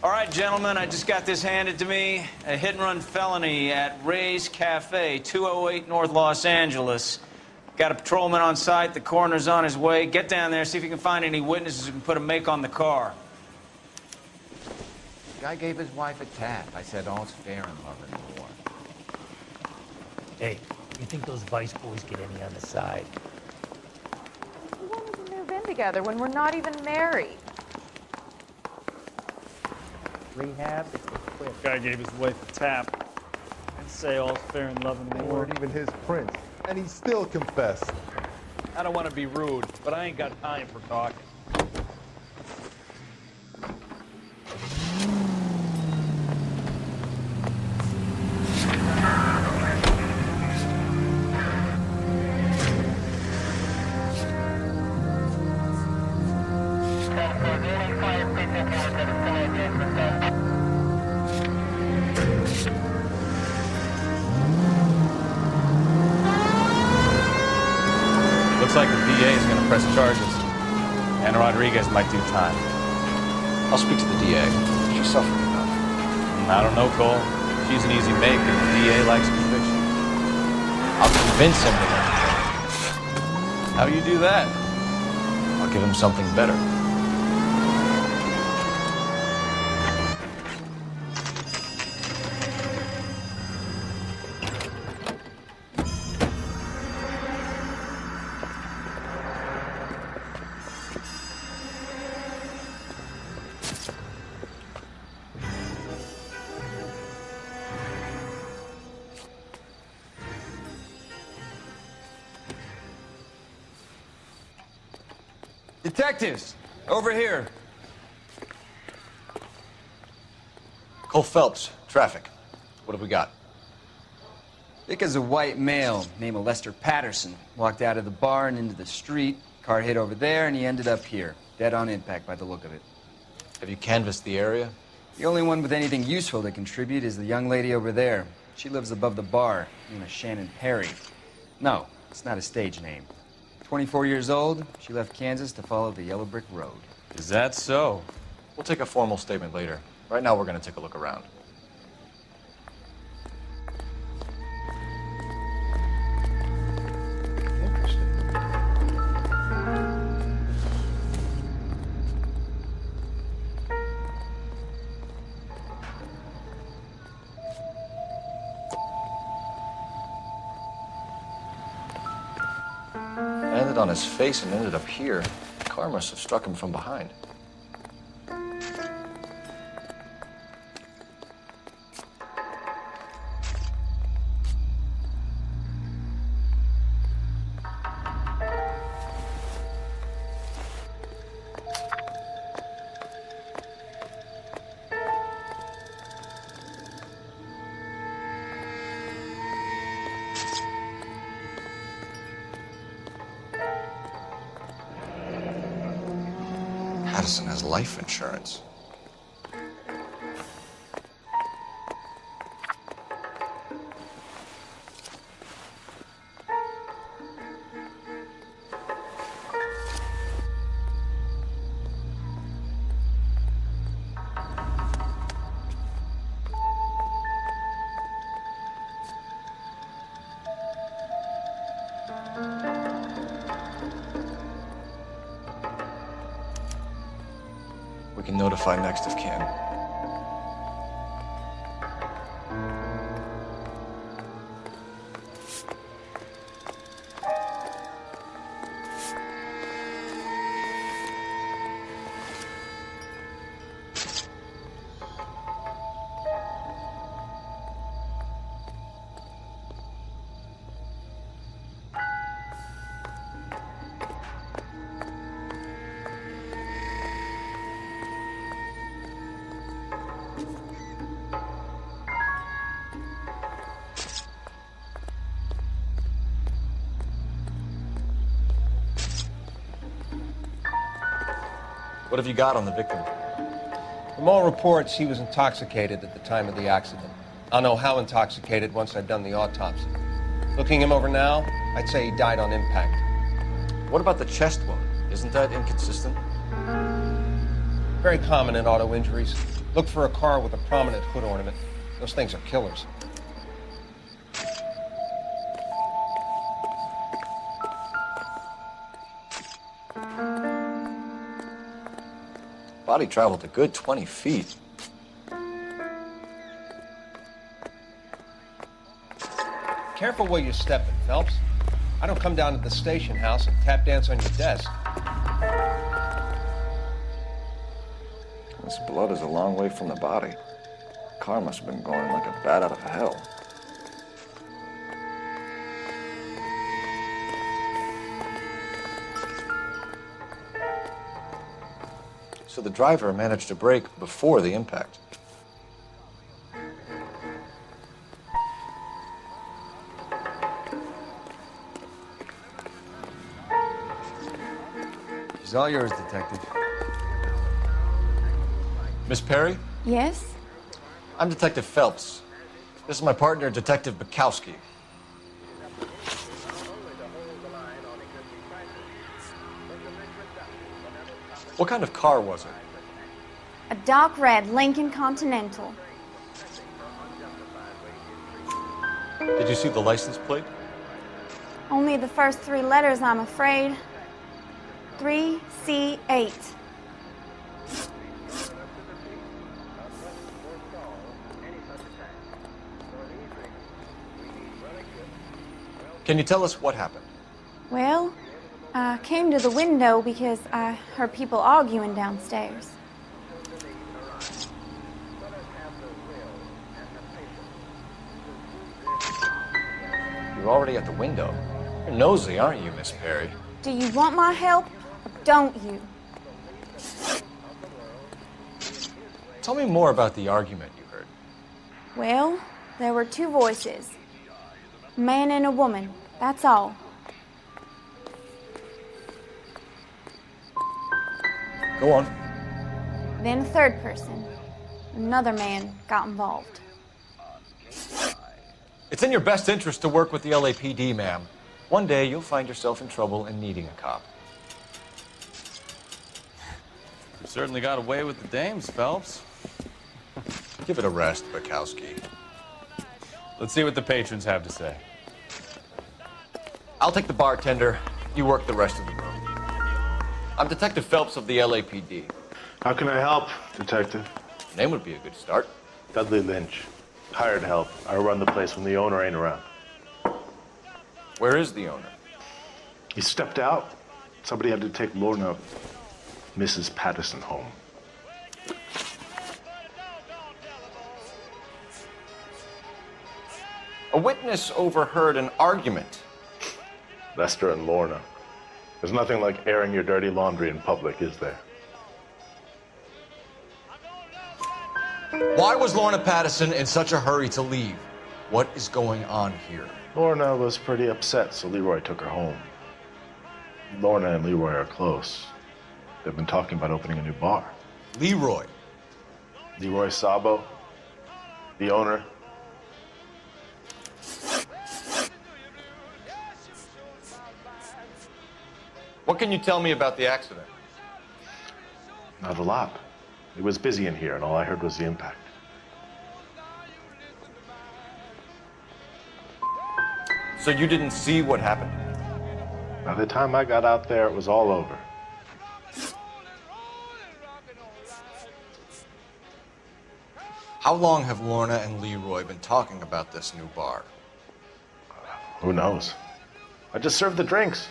All right, gentlemen, I just got this handed to me. A hit-and-run felony at Ray's Cafe, 208 North Los Angeles. Got a patrolman on site. The coroner's on his way. Get down there, see if you can find any witnesses who can put a make on the car. The guy gave his wife a tap. I said all's fair in love and war. Hey, you think those Vice boys get any on the side? We won't even move in together when we're not even married. Rehab? Guy gave his wife a tap. I'd say all's fair in love and They war. weren't even his prints, and he still confessed. I don't want to be rude, but I ain't got time for talking. Looks like the DA is going to press charges. And Rodriguez might do time. I'll speak to the DA. She's suffering enough. I don't know, Cole. She's an easy make, and the DA likes conviction. I'll convince him to let you. How do you do that? I'll give him something better. Detectives, over here. Cole Phelps, traffic. What have we got? Vic is a white male named Lester Patterson. Walked out of the bar and into the street. Car hit over there, and he ended up here. Dead on impact by the look of it. Have you canvassed the area? The only one with anything useful to contribute is the young lady over there. She lives above the bar, named Shannon Perry. No, it's not a stage name. 24 years old, she left Kansas to follow the Yellow Brick Road. Is that so? We'll take a formal statement later. Right now, we're going to take a look around. Interesting. Landed on his face and ended up here. The car must have struck him from behind. Patterson has life insurance. We can notify next of kin. What have you got on the victim? From all reports, he was intoxicated at the time of the accident. I'll know how intoxicated once I've done the autopsy. Looking him over now, I'd say he died on impact. What about the chest wound? Isn't that inconsistent? Very common in auto injuries. Look for a car with a prominent hood ornament. Those things are killers. Body traveled a good 20 feet. Careful where you're stepping, Phelps. I don't come down to the station house and tap dance on your desk. This blood is a long way from the body. Car must have been going like a bat out of hell. So the driver managed to brake before the impact. She's all yours, Detective. Miss Perry? Yes? I'm Detective Phelps. This is my partner, Detective Bukowski. What kind of car was it? A dark red Lincoln Continental. Did you see the license plate? Only the first 3 letters, I'm afraid. 3C8. Can you tell us what happened? Well, I came to the window because I heard people arguing downstairs. You're already at the window. You're nosy, aren't you, Miss Perry? Do you want my help or don't you? Tell me more about the argument you heard. Well, there were 2 voices. A man and a woman, that's all. Go on. Then a 3rd person. Another man got involved. It's in your best interest to work with the LAPD, ma'am. One day you'll find yourself in trouble and needing a cop. You certainly got away with the dames, Phelps. Give it a rest, Bukowski. Let's see what the patrons have to say. I'll take the bartender. You work the rest of the room. I'm Detective Phelps of the LAPD. How can I help, Detective? Your name would be a good start. Dudley Lynch. Hired help. I run the place when the owner ain't around. Where is the owner? He stepped out. Somebody had to take Lorna, Mrs. Patterson, home. A witness overheard an argument. Lester and Lorna. There's nothing like airing your dirty laundry in public, is there? Why was Lorna Patterson in such a hurry to leave? What is going on here? Lorna was pretty upset, so Leroy took her home. Lorna and Leroy are close. They've been talking about opening a new bar. Leroy. Leroy Sabo, the owner. What can you tell me about the accident? Not a lot. It was busy in here, and all I heard was the impact. So you didn't see what happened? By the time I got out there, it was all over. How long have Lorna and Leroy been talking about this new bar? Who knows? I just served the drinks.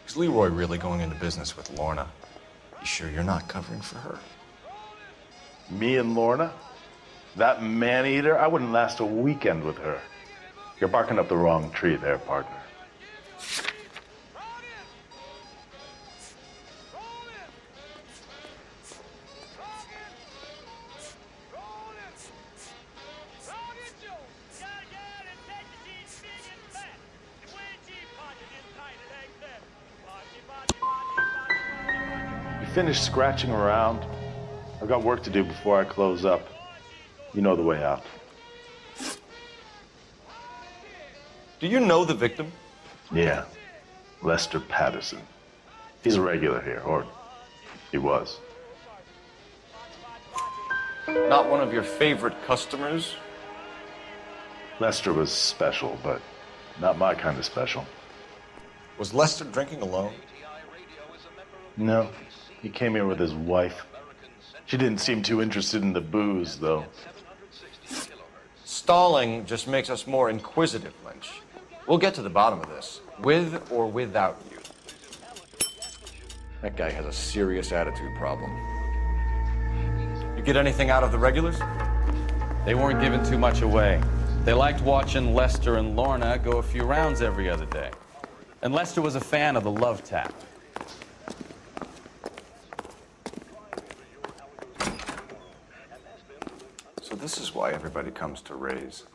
Is Leroy really going into business with Lorna? You sure you're not covering for her? Me and Lorna? That man-eater? I wouldn't last a weekend with her. You're barking up the wrong tree there, partner. You finished scratching around? I've got work to do before I close up. You know the way out. Do you know the victim? Yeah, Lester Patterson. He's a regular here, or He was. Not one of your favorite customers? Lester was special, but not my kind of special. Was Lester drinking alone? No, he came here with his wife. She didn't seem too interested in the booze, though. Stalling just makes us more inquisitive, Lynch. We'll get to the bottom of this, with or without you. That guy has a serious attitude problem. You get anything out of the regulars? They weren't giving too much away. They liked watching Lester and Lorna go a few rounds every other day. And Lester was a fan of the love tap. So this is why everybody comes to Ray's.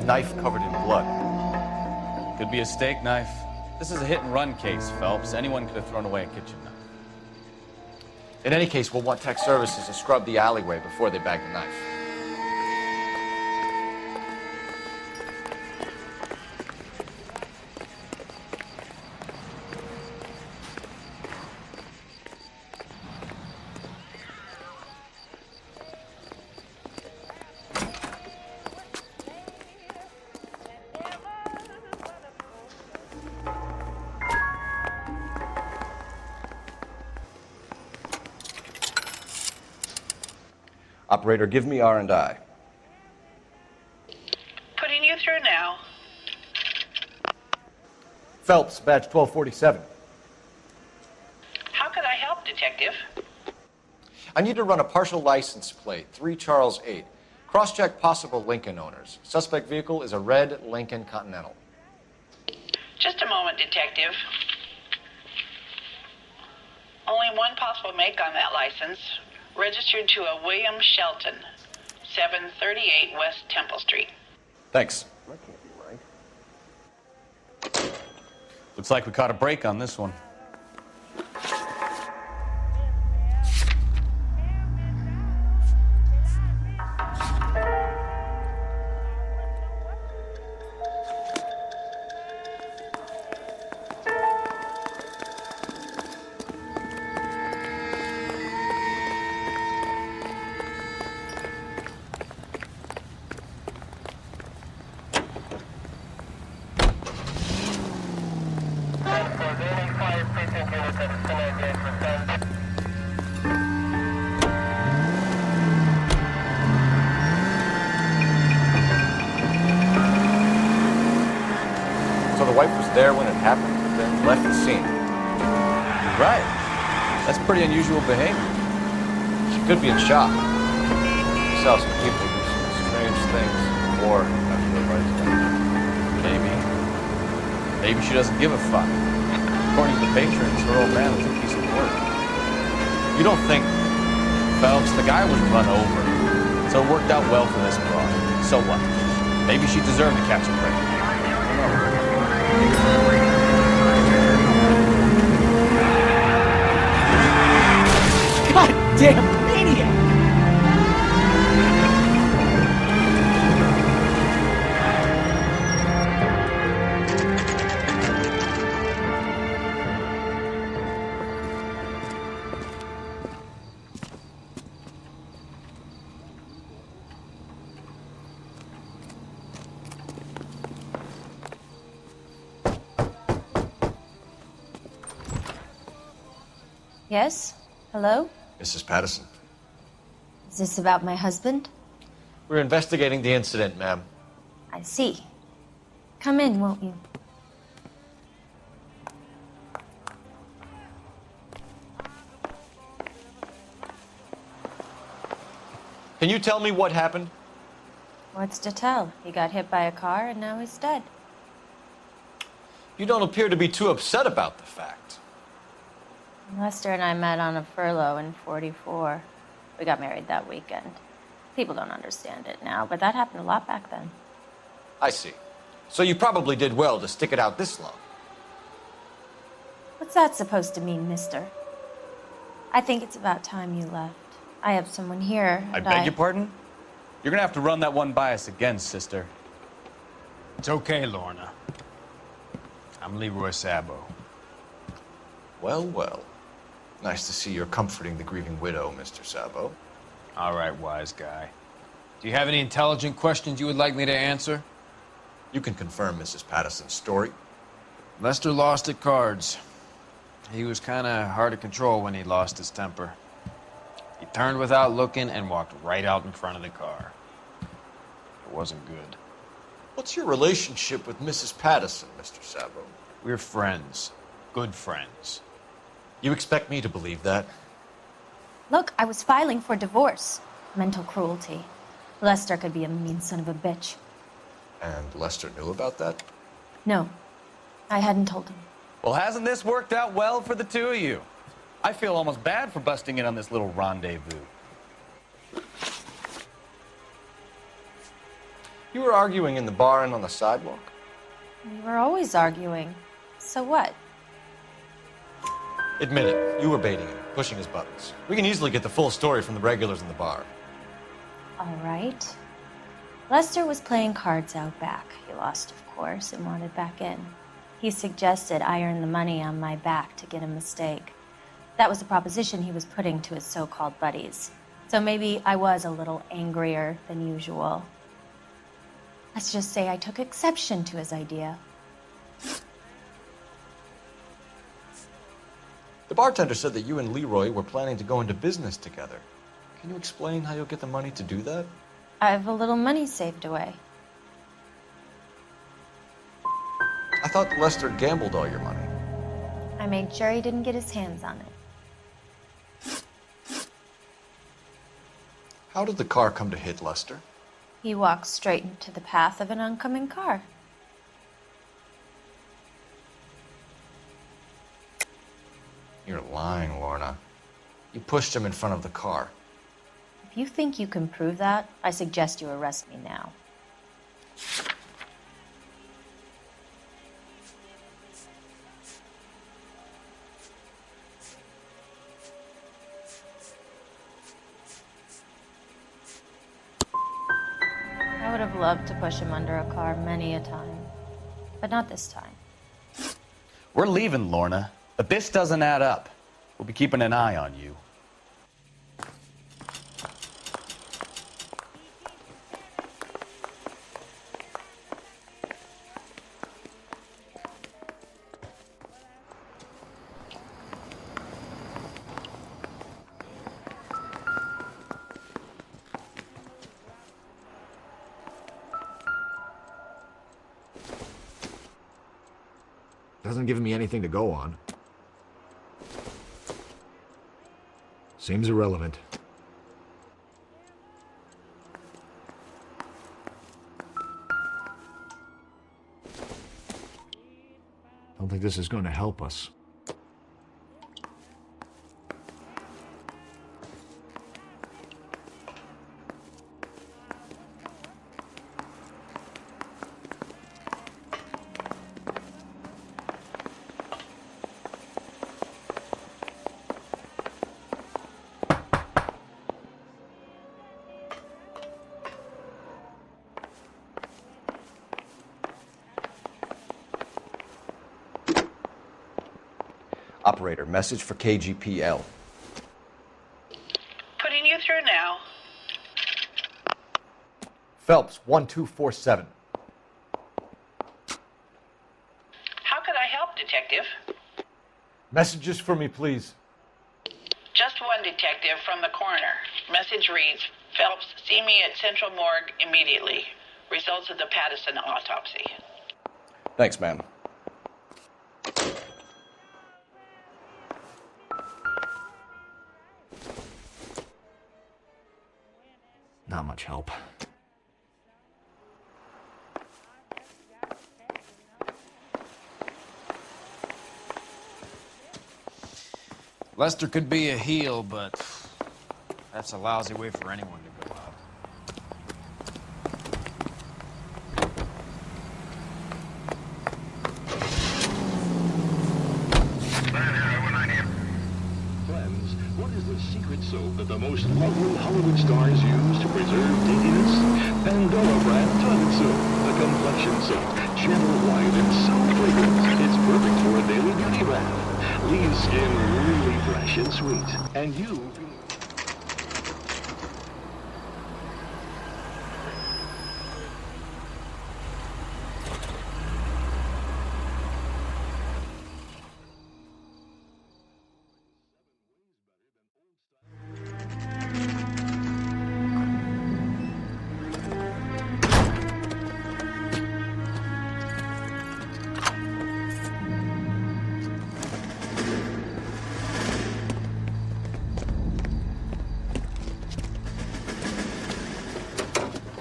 Knife covered in blood. Could be a steak knife. This is a hit-and-run case, Phelps. Anyone could have thrown away a kitchen knife. In any case, we'll want tech services to scrub the alleyway before they bag the knife. Operator, give me R&I. Putting you through now. Phelps, badge 1247. How could I help, Detective? I need to run a partial license plate, 3 Charles 8. Cross-check possible Lincoln owners. Suspect vehicle is a red Lincoln Continental. Just a moment, Detective. Only one possible make on that license. Registered to a William Shelton, 738 West Temple Street. Thanks. That can't be right. Looks like we caught a break on this one. So the wife was there when it happened, but then left the scene. Right. That's pretty unusual behavior. She could be in shock. We saw some people do some strange things before after the right time. Maybe. Maybe she doesn't give a fuck. According to the patrons, her old man was a piece of work. You don't think, Phelps, the guy was run over. So it worked out well for this broad. So what? Maybe she deserved to catch a break. I don't know. Goddamn maniac! Yes? Hello? Mrs. Patterson. Is this about my husband? We're investigating the incident, ma'am. I see. Come in, won't you? Can you tell me what happened? What's to tell? He got hit by a car and now he's dead. You don't appear to be too upset about the fact. Lester and I met on a furlough in '44. We got married that weekend. People don't understand it now, but that happened a lot back then. I see. So you probably did well to stick it out this long. What's that supposed to mean, mister? I think it's about time you left. I have someone here. I beg your pardon? You're gonna have to run that one by us again, sister. It's okay, Lorna. I'm Leroy Sabo. Well, well. Nice to see you're comforting the grieving widow, Mr. Sabo. All right, wise guy. Do you have any intelligent questions you would like me to answer? You can confirm Mrs. Patterson's story. Lester lost at cards. He was kind of hard to control when he lost his temper. He turned without looking and walked right out in front of the car. It wasn't good. What's your relationship with Mrs. Patterson, Mr. Sabo? We're friends. Good friends. You expect me to believe that? Look, I was filing for divorce. Mental cruelty. Lester could be a mean son of a bitch. And Lester knew about that? No, I hadn't told him. Well, hasn't this worked out well for the two of you? I feel almost bad for busting in on this little rendezvous. You were arguing in the bar and on the sidewalk? We were always arguing. So what? Admit it, you were baiting him, pushing his buttons. We can easily get the full story from the regulars in the bar. All right. Lester was playing cards out back. He lost, of course, and wanted back in. He suggested I earn the money on my back to get a mistake. That was the proposition he was putting to his so-called buddies. So maybe I was a little angrier than usual. Let's just say I took exception to his idea. The bartender said that you and Leroy were planning to go into business together. Can you explain how you'll get the money to do that? I have a little money saved away. I thought Lester gambled all your money. I made sure he didn't get his hands on it. How did the car come to hit Lester? He walked straight into the path of an oncoming car. You're lying, Lorna. You pushed him in front of the car. If you think you can prove that, I suggest you arrest me now. I would have loved to push him under a car many a time, but not this time. We're leaving, Lorna, but this doesn't add up. We'll be keeping an eye on you. Doesn't give me anything to go on. Seems irrelevant. Don't think this is going to help us. Operator, message for KGPL. Putting you through now. Phelps, 1247. How could I help, Detective? Messages for me, please. detective from the coroner. Message reads, Phelps, see me at Central Morgue immediately. Results of the Pattison autopsy. Thanks, man. Not much help. Lester could be a heel, but that's a lousy way for anyone to go out. Friends, what is the secret soap that the most lovely Hollywood stars use to preserve daintiness? Pandora brand toilet soap, the complexion soap. Gentle, light, and so fragrant. It's perfect for a daily beauty bath. Leaves skin really fresh and sweet. And you...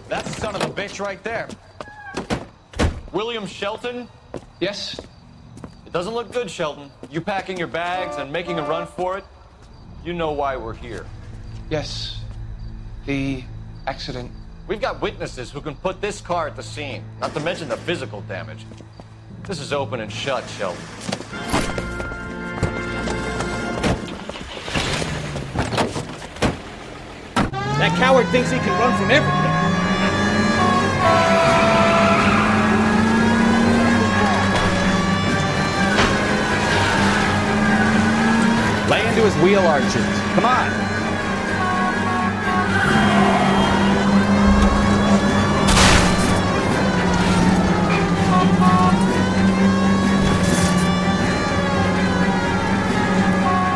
That's the son of a bitch right there. William Shelton? Yes? It doesn't look good, Shelton. You packing your bags and making a run for it? You know why we're here. Yes. The accident. We've got witnesses who can put this car at the scene, not to mention the physical damage. This is open and shut, Shelton. That coward thinks he can run from everything. Lay into his wheel arches. Come on.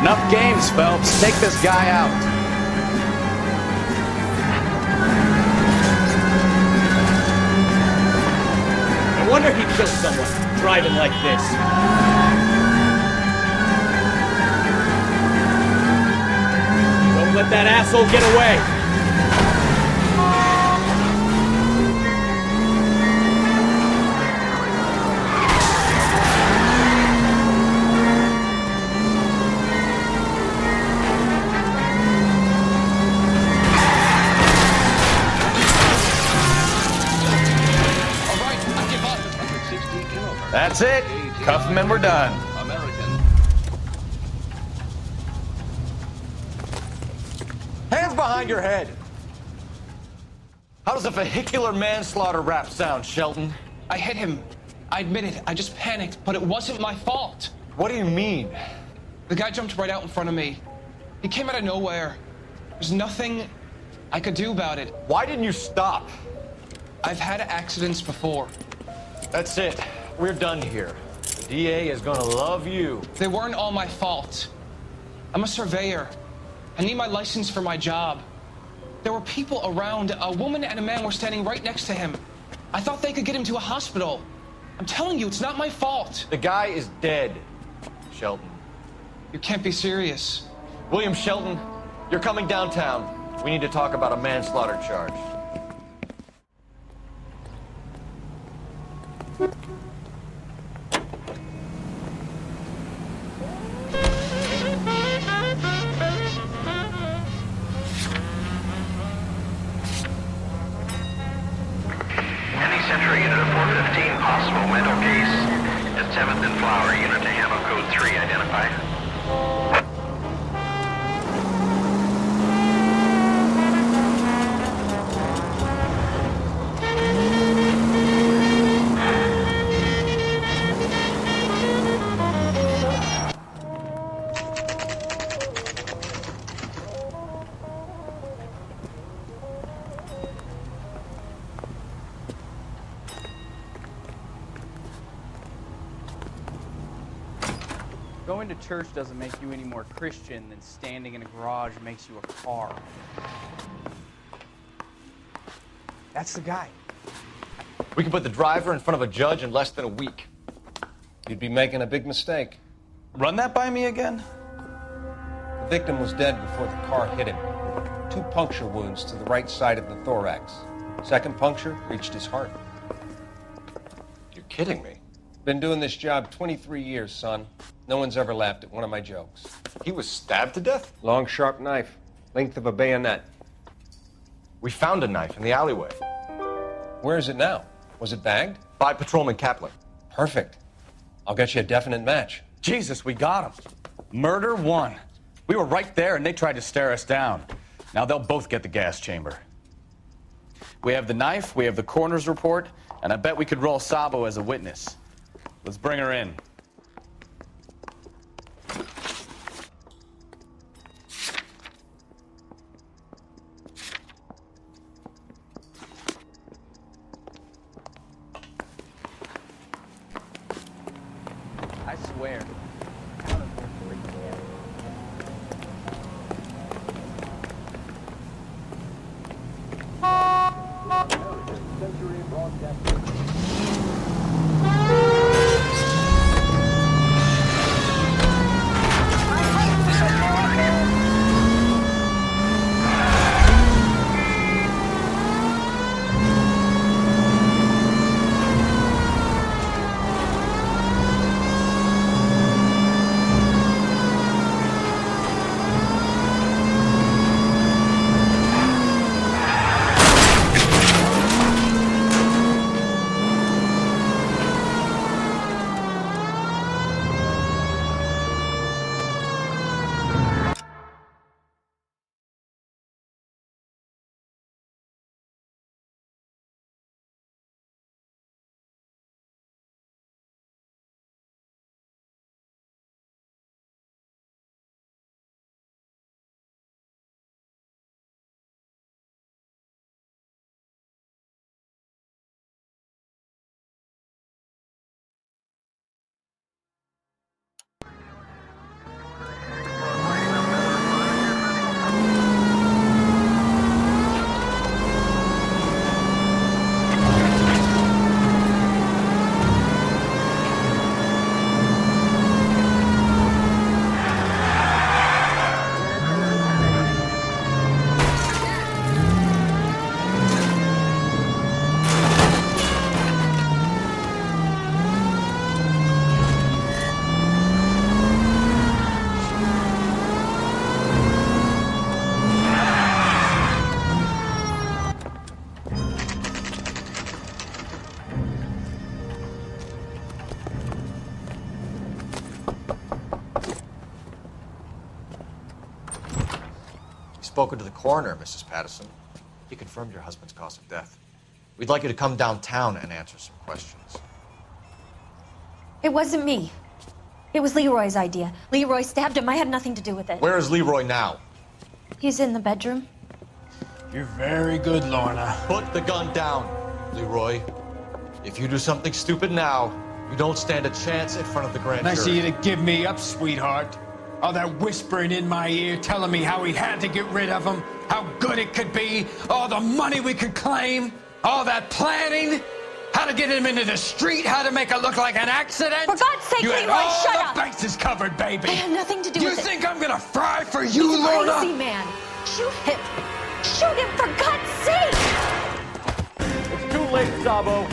Enough games, Phelps. Take this guy out. No wonder he killed someone driving like this. Don't let that asshole get away. That's it. Cuff him and we're done. American. Hands behind your head. How does a vehicular manslaughter rap sound, Shelton? I hit him. I admit it. I just panicked, but it wasn't my fault. What do you mean? The guy jumped right out in front of me. He came out of nowhere. There's nothing I could do about it. Why didn't you stop? I've had accidents before. That's it. We're done here. The DA is gonna love you. They weren't all my fault. I'm a surveyor. I need my license for my job. There were people around. A woman and a man were standing right next to him. I thought they could get him to a hospital. I'm telling you, it's not my fault. The guy is dead, Shelton. You can't be serious. William Shelton, you're coming downtown. We need to talk about a manslaughter charge. Central Unit of 415, possible mental case at 7th and Flower. Unit to handle code 3, identified. Going to church doesn't make you any more Christian than standing in a garage makes you a car. That's the guy. We can put the driver in front of a judge in less than a week. You'd be making a big mistake. Run that by me again? The victim was dead before the car hit him. 2 puncture wounds to the right side of the thorax. Second puncture reached his heart. You're kidding me. Been doing this job 23 years, son. No one's ever laughed at one of my jokes. He was stabbed to death? Long, sharp knife. Length of a bayonet. We found a knife in the alleyway. Where is it now? Was it bagged? By Patrolman Kaplan. Perfect. I'll get you a definite match. Jesus, we got him. Murder 1. We were right there and they tried to stare us down. Now they'll both get the gas chamber. We have the knife, we have the coroner's report, and I bet we could roll Sabo as a witness. Let's bring her in. I swear. Century Broadcasting. Spoken to the coroner, Mrs. Patterson. He confirmed your husband's cause of death. We'd like you to come downtown and answer some questions. It wasn't me. It was Leroy's idea. Leroy stabbed him. I had nothing to do with it. Where is Leroy now? He's in the bedroom. You're very good, Lorna. Put the gun down, Leroy. If you do something stupid now, you don't stand a chance in front of the grand jury. Nice of you to give me up, sweetheart. All that whispering in my ear telling me how we had to get rid of him, how good it could be, all the money we could claim, all that planning, how to get him into the street, how to make it look like an accident. For God's sake, you had Leroy, all shut the up! bases covered, baby. I had nothing to do with it. You think I'm gonna fry for you, He's Lorna? crazy, man. Shoot him. Shoot him, for God's sake! It's too late, Sabo.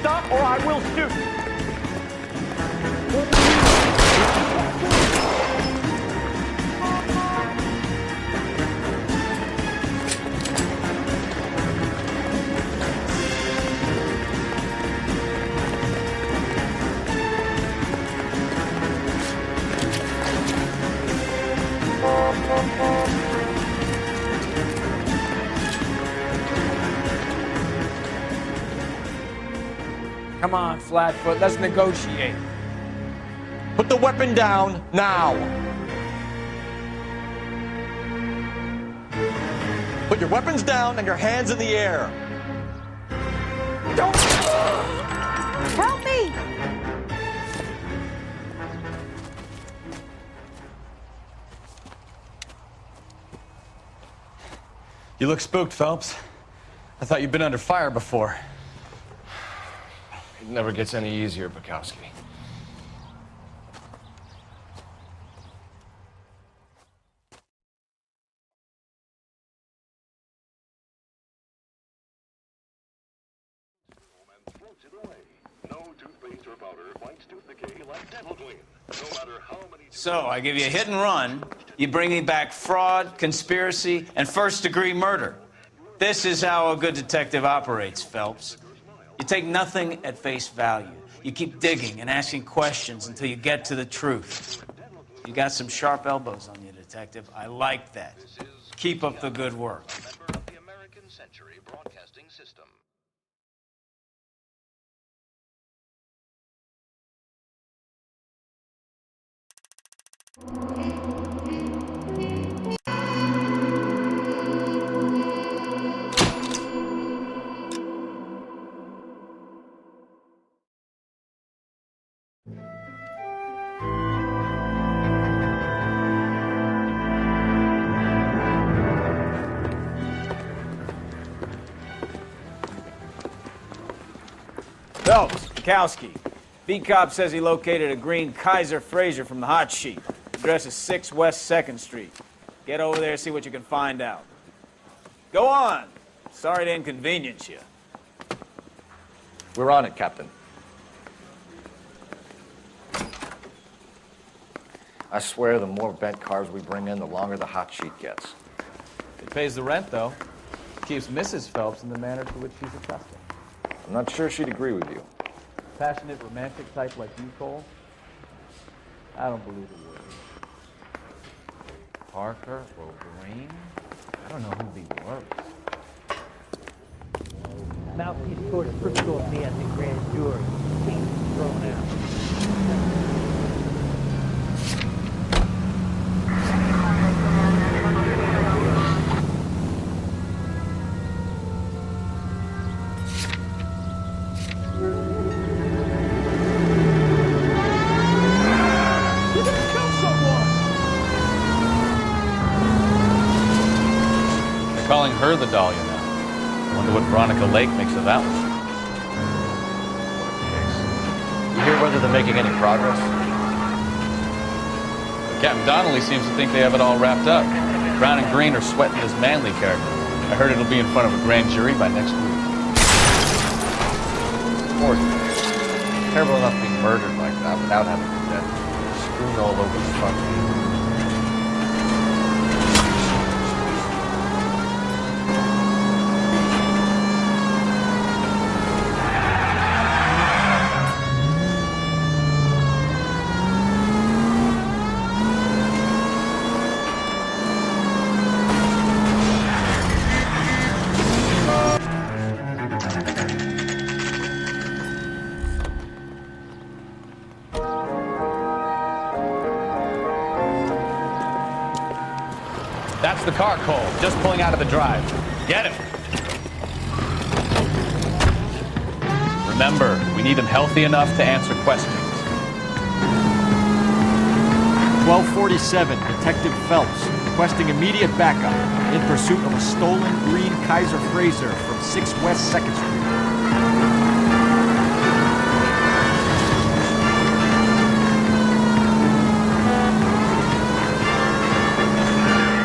Stop or I will shoot! Come on, Flatfoot, let's negotiate. weapon down now. Put your weapons down and your hands in the air. Don't! Help me! You look spooked, Phelps. I thought you'd been under fire before. It never gets any easier, Bukowski. So, I give you a hit and run. You bring me back fraud, conspiracy, and first-degree murder. This is how a good detective operates, Phelps. You take nothing at face value. You keep digging and asking questions until you get to the truth. You got some sharp elbows on you, detective. I like that. Keep up the good work. Phelps, Bukowski. Beat cop says he located a green Kaiser Fraser from the hot sheet. Address is 6 West 2nd Street. Get over there, see what you can find out. Go on. Sorry to inconvenience you. We're on it, Captain. I swear the more bent cars we bring in, the longer the hot sheet gets. It pays the rent, though. Keeps Mrs. Phelps in the manner to which she's accustomed. I'm not sure she'd agree with you. Passionate, romantic type like you, Cole? I don't believe a word. Parker or Green? I don't know who'd be worse. Mouthpiece sort of tripped off me at the grand jury. Being thrown out. Calling her the Dahlia now. Wonder what Veronica Lake makes of that one. You hear whether they're making any progress? Captain Donnelly seems to think they have it all wrapped up. Brown and Green are sweating his manly character. I heard it'll be in front of a grand jury by next week. Poor thing. Terrible enough being murdered like that without having been dead. Screwed all over the front page. That's the car, Cole. Just pulling out of the drive. Get him. Remember, we need him healthy enough to answer questions. 1247, Detective Phelps, requesting immediate backup in pursuit of a stolen green Kaiser Fraser from 6 West 2nd Street.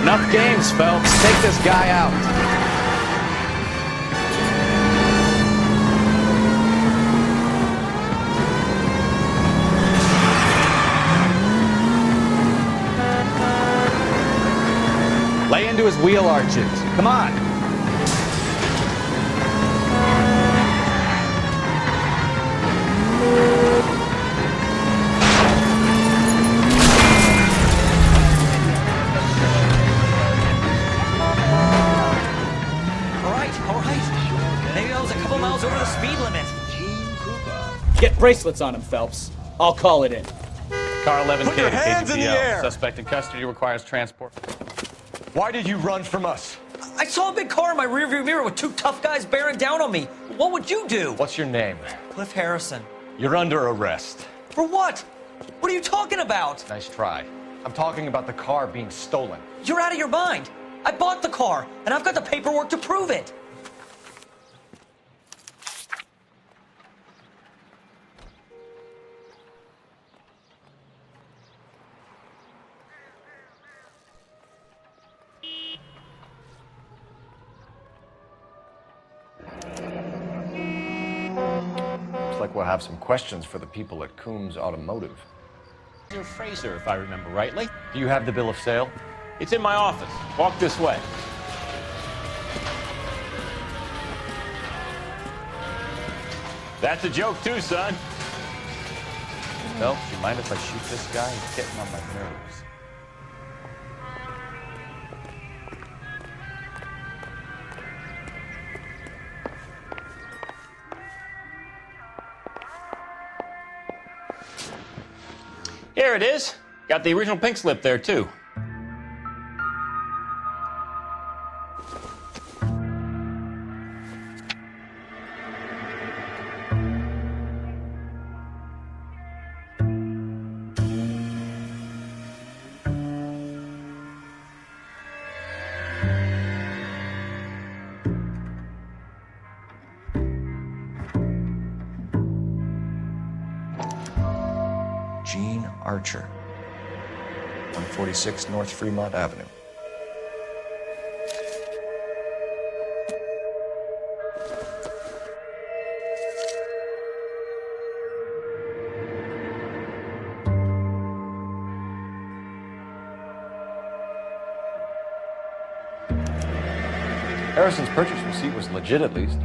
Enough games, Phelps. Take this guy out. Lay into his wheel arches. Come on. Over the speed limit. Get bracelets on him, Phelps. I'll call it in. Car 11K Put your to hands in the KGPL. air. Suspect in custody requires transport. Why did you run from us? I saw a big car in my rearview mirror with two tough guys bearing down on me. What would you do? What's your name? Cliff Harrison. You're under arrest. For what? What are you talking about? Nice try. I'm talking about the car being stolen. You're out of your mind. I bought the car, and I've got the paperwork to prove it. Looks like we'll have some questions for the people at Coombs Automotive. Fraser, if I remember rightly. Do you have the bill of sale? It's in my office. Walk this way. That's a joke too, son. Phelps, you mind if I shoot this guy? He's getting on my nerves. Here it is. Got the original pink slip there, too. Gene Archer, 146 North Fremont Avenue. Harrison's purchase receipt was legit, at least.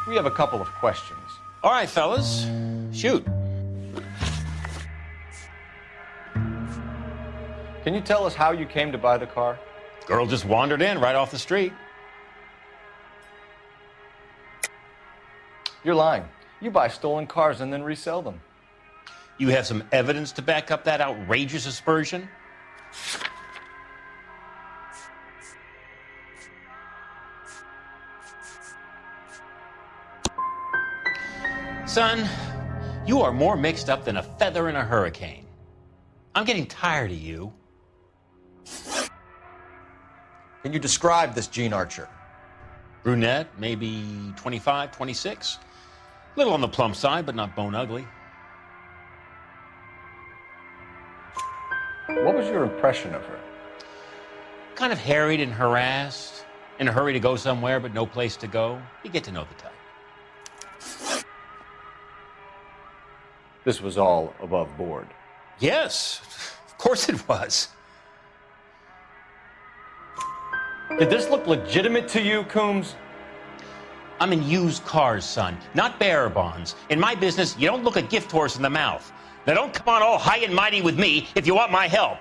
We have a couple of questions. All right, fellas. Shoot. Can you tell us how you came to buy the car? Girl just wandered in right off the street. You're lying. You buy stolen cars and then resell them. You have some evidence to back up that outrageous aspersion? Son, you are more mixed up than a feather in a hurricane. I'm getting tired of you. Can you describe this Gene Archer? Brunette, maybe 25, 26. Little on the plump side, but not bone ugly. What was your impression of her? Kind of harried and harassed, in a hurry to go somewhere, but no place to go. You get to know the type. This was all above board. Yes, of course it was. Did this look legitimate to you, Coombs? I'm in used cars, son, not bearer bonds. In my business, you don't look a gift horse in the mouth. Now don't come on all high and mighty with me if you want my help.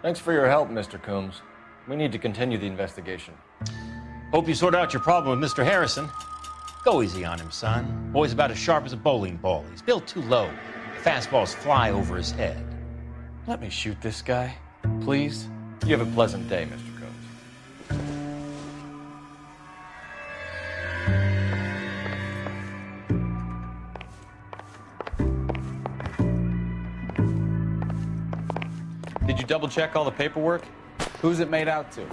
Thanks for your help, Mr. Coombs. We need to continue the investigation. Hope you sort out your problem with Mr. Harrison. Go easy on him, son. Boy's about as sharp as a bowling ball. He's built too low. Fastballs fly over his head. Let me shoot this guy, please. You have a pleasant day, Mr. Coombs. Did you double check all the paperwork? Who's it made out to?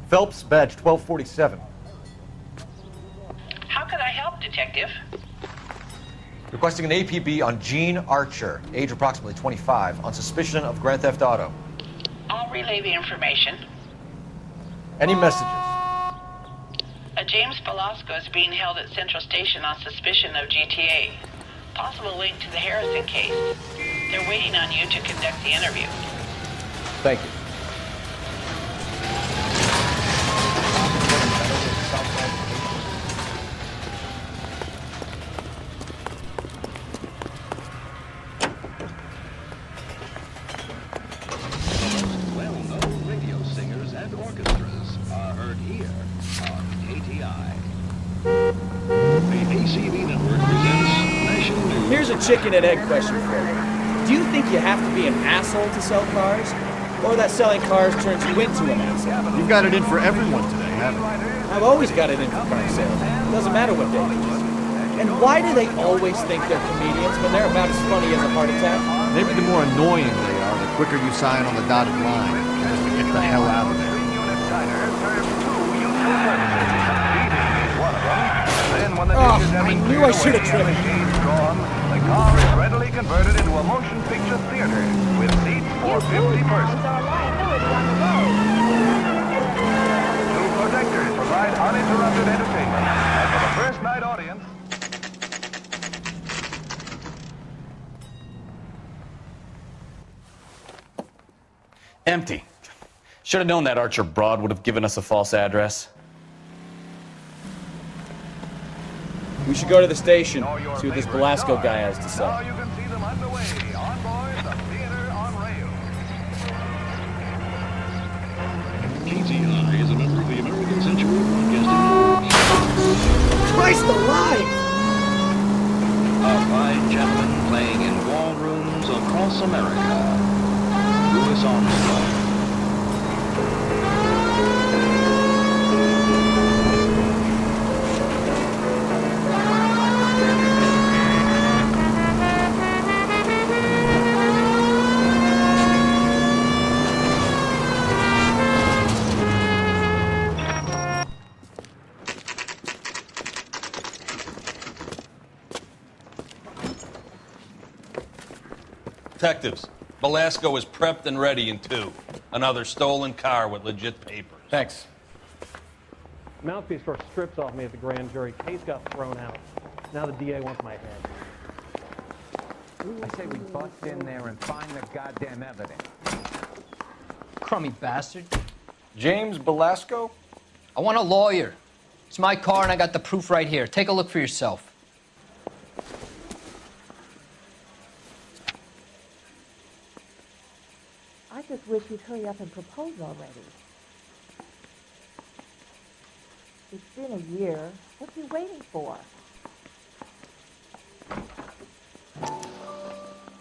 Phelps, badge 1247. How could I help, Detective? Requesting an APB on Gene Archer, age approximately 25, on suspicion of grand theft auto. I'll relay the information. Any messages? A James Velasco is being held at Central Station on suspicion of GTA. Possible link to the Harrison case. They're waiting on you to conduct the interview. Thank you. and orchestras are heard here on KTI. The ACB network presents national news. Here's a chicken and egg question for you. Do you think you have to be an asshole to sell cars? Or that selling cars turns you into an asshole? You've got it in for everyone today, haven't you? I've always got it in for car sales. It doesn't matter what day it is. And why do they always think they're comedians when they're about as funny as a heart attack? Maybe the more annoying they are, the quicker you sign on the dotted line. Just to get the hell out of there. I knew I should have driven. The car is readily converted into a motion picture theater with seats for 50 persons. Two projectors provide uninterrupted entertainment. And for the first night audience, Empty. Should have known that Archer broad would have given us a false address. We should go to the station, see what this Velasco guy has to say. now you can see them underway on board the Theater on Rail. KTI is a member of the American Century Broadcasting Network. Christ alive! A fine gentleman playing in ballrooms across America. Louis Armstrong. Detectives, Velasco is prepped and ready in 2. Another stolen car with legit papers. Thanks. Mouthpiece first strips off me at the grand jury. Case got thrown out. Now the DA wants my head. I say we bust in there and find the goddamn evidence. Crummy bastard. James Velasco? I want a lawyer. It's my car and I got the proof right here. Take a look for yourself. I just wish you'd hurry up and propose already. It's been a year. What's he waiting for?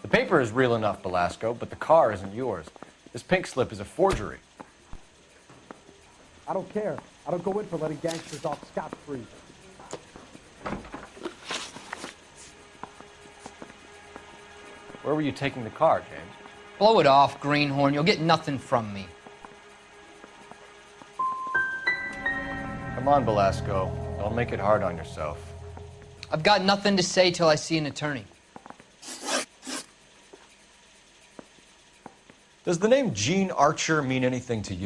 The paper is real enough, Velasco, but the car isn't yours. This pink slip is a forgery. I don't care. I don't go in for letting gangsters off scot-free. Where were you taking the car, James? Blow it off, greenhorn. You'll get nothing from me. Come on, Velasco. Don't make it hard on yourself. I've got nothing to say till I see an attorney. Does the name Gene Archer mean anything to you?